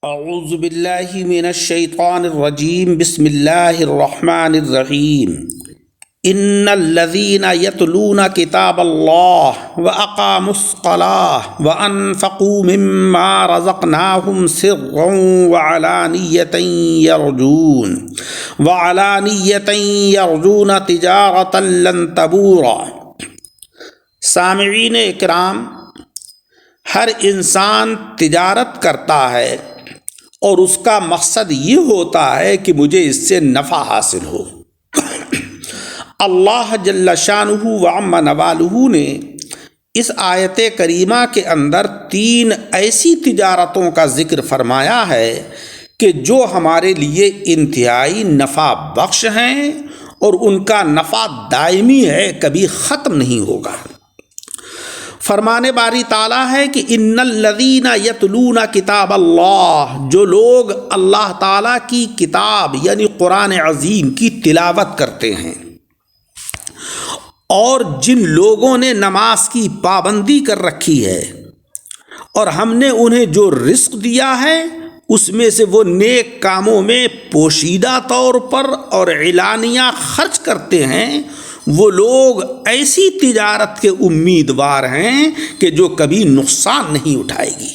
اعوذ باللہ من الشیطان الرجیم بسم اللہ الرحمن الرحیم ان الذین یتلون کتاب اللہ واقاموا الصلاة وانفقوا مما رزقناہم سرا وعلانیۃ یرجون تجارۃ لن تبور۔ سامعین اکرام، ہر انسان تجارت کرتا ہے اور اس کا مقصد یہ ہوتا ہے کہ مجھے اس سے نفع حاصل ہو۔ اللہ جل شانہ وعم نوالہ نے اس آیت کریمہ کے اندر 3 ایسی تجارتوں کا ذکر فرمایا ہے کہ جو ہمارے لیے انتہائی نفع بخش ہیں اور ان کا نفع دائمی ہے، کبھی ختم نہیں ہوگا۔ فرمانے باری تعالیٰ ہے کہ ان الذین یتلون کتاب اللہ، جو لوگ اللہ تعالیٰ کی کتاب یعنی قرآن عظیم کی تلاوت کرتے ہیں، اور جن لوگوں نے نماز کی پابندی کر رکھی ہے اور ہم نے انہیں جو رزق دیا ہے اس میں سے وہ نیک کاموں میں پوشیدہ طور پر اور اعلانیہ خرچ کرتے ہیں، وہ لوگ ایسی تجارت کے امیدوار ہیں کہ جو کبھی نقصان نہیں اٹھائے گی۔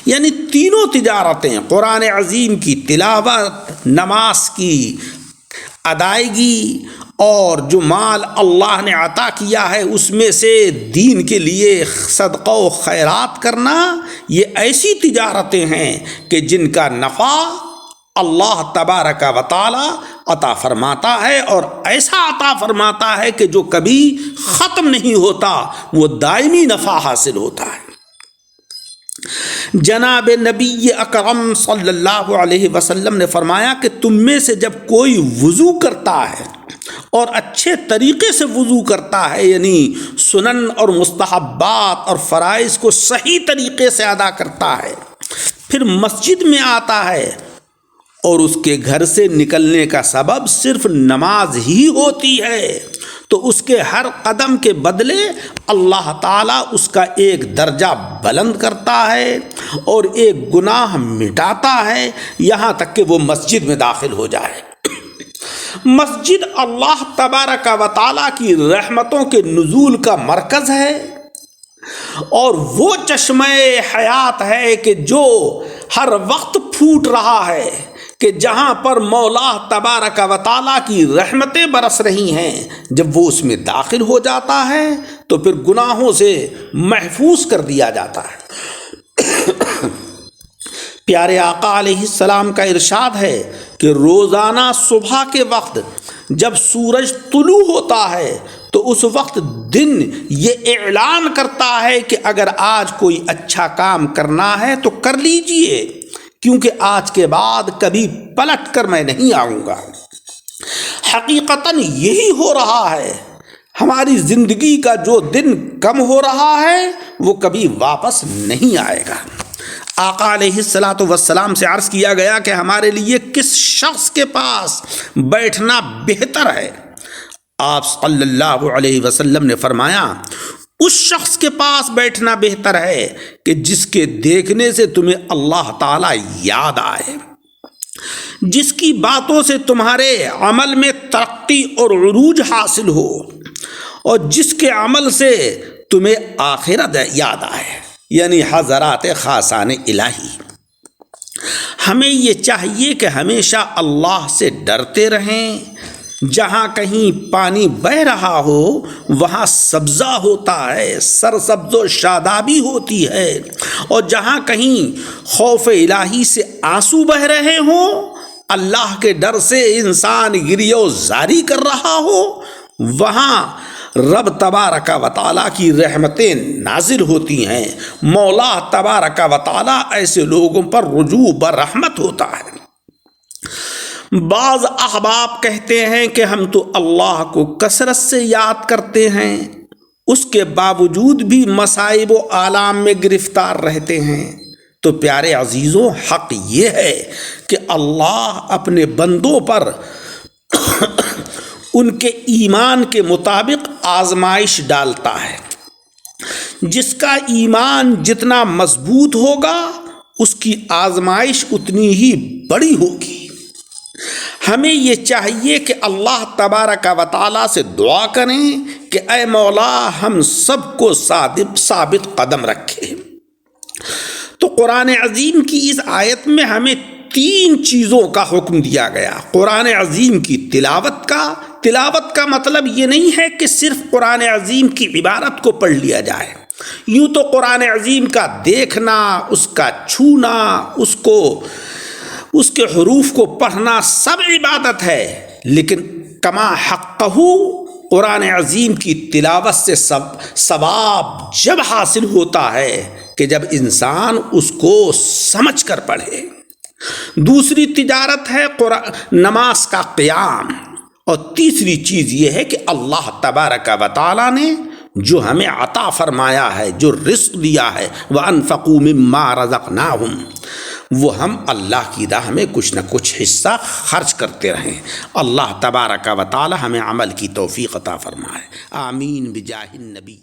یعنی تینوں تجارتیں، قرآن عظیم کی تلاوت، نماز کی ادائیگی اور جو مال اللہ نے عطا کیا ہے اس میں سے دین کے لیے صدقہ و خیرات کرنا، یہ ایسی تجارتیں ہیں کہ جن کا نفع اللہ تبارک و تعالی عطا فرماتا ہے، اور ایسا عطا فرماتا ہے کہ جو کبھی ختم نہیں ہوتا، وہ دائمی نفع حاصل ہوتا ہے۔ جناب نبی اکرم صلی اللہ علیہ وسلم نے فرمایا کہ تم میں سے جب کوئی وضو کرتا ہے اور اچھے طریقے سے وضو کرتا ہے، یعنی سنن اور مستحبات اور فرائض کو صحیح طریقے سے ادا کرتا ہے، پھر مسجد میں آتا ہے اور اس کے گھر سے نکلنے کا سبب صرف نماز ہی ہوتی ہے، تو اس کے ہر قدم کے بدلے اللہ تعالیٰ اس کا ایک درجہ بلند کرتا ہے اور ایک گناہ مٹاتا ہے، یہاں تک کہ وہ مسجد میں داخل ہو جائے۔ مسجد اللہ تبارک و تعالیٰ کی رحمتوں کے نزول کا مرکز ہے اور وہ چشمہ حیات ہے کہ جو ہر وقت پھوٹ رہا ہے، کہ جہاں پر مولا تبارک و تعالیٰ کی رحمتیں برس رہی ہیں، جب وہ اس میں داخل ہو جاتا ہے تو پھر گناہوں سے محفوظ کر دیا جاتا ہے۔ پیارے آقا علیہ السلام کا ارشاد ہے کہ روزانہ صبح کے وقت جب سورج طلوع ہوتا ہے تو اس وقت دن یہ اعلان کرتا ہے کہ اگر آج کوئی اچھا کام کرنا ہے تو کر لیجئے، کیونکہ آج کے بعد کبھی پلٹ کر میں نہیں آؤں گا۔ حقیقتاً یہی ہو رہا ہے، ہماری زندگی کا جو دن کم ہو رہا ہے وہ کبھی واپس نہیں آئے گا۔ آقا علیہ السلام سے عرض کیا گیا کہ ہمارے لیے کس شخص کے پاس بیٹھنا بہتر ہے؟ آپ صلی اللہ علیہ وسلم نے فرمایا، اس شخص کے پاس بیٹھنا بہتر ہے کہ جس کے دیکھنے سے تمہیں اللہ تعالی یاد آئے، جس کی باتوں سے تمہارے عمل میں ترقی اور عروج حاصل ہو، اور جس کے عمل سے تمہیں آخرت یاد آئے، یعنی حضرات خاصان الہی۔ ہمیں یہ چاہیے کہ ہمیشہ اللہ سے ڈرتے رہیں۔ جہاں کہیں پانی بہہ رہا ہو وہاں سبزہ ہوتا ہے، سرسبز و شادابی ہوتی ہے، اور جہاں کہیں خوف الہی سے آنسو بہہ رہے ہوں، اللہ کے ڈر سے انسان گریہ و زاری کر رہا ہو، وہاں رب تبارک و تعالیٰ کی رحمتیں نازل ہوتی ہیں۔ مولا تبارک و تعالیٰ ایسے لوگوں پر رجوع برحمت ہوتا ہے۔ بعض احباب کہتے ہیں کہ ہم تو اللہ کو کثرت سے یاد کرتے ہیں، اس کے باوجود بھی مصائب و آلام میں گرفتار رہتے ہیں۔ تو پیارے عزیزوں، حق یہ ہے کہ اللہ اپنے بندوں پر ان کے ایمان کے مطابق آزمائش ڈالتا ہے۔ جس کا ایمان جتنا مضبوط ہوگا اس کی آزمائش اتنی ہی بڑی ہوگی۔ ہمیں یہ چاہیے کہ اللہ تبارک و تعالیٰ سے دعا کریں کہ اے مولا ہم سب کو ثابت قدم رکھے۔ تو قرآن عظیم کی اس آیت میں ہمیں 3 چیزوں کا حکم دیا گیا۔ قرآن عظیم کی تلاوت کا مطلب یہ نہیں ہے کہ صرف قرآن عظیم کی عبارت کو پڑھ لیا جائے۔ یوں تو قرآن عظیم کا دیکھنا، اس کا چھونا، اس کے حروف کو پڑھنا سب عبادت ہے، لیکن کما حقہ قرآن عظیم کی تلاوت سے ثواب جب حاصل ہوتا ہے کہ جب انسان اس کو سمجھ کر پڑھے۔ دوسری تجارت ہے نماز کا قیام، اور تیسری چیز یہ ہے کہ اللہ تبارک و تعالیٰ نے جو ہمیں عطا فرمایا ہے، جو رزق دیا ہے، وَأَنفَقُوا مِمَّا رَزَقْنَاهُمْ، وہ ہم اللہ کی راہ میں کچھ نہ کچھ حصہ خرچ کرتے رہیں۔ اللہ تبارک و تعالی ہمیں عمل کی توفیق عطا فرمائے، آمین بجاہ النبی۔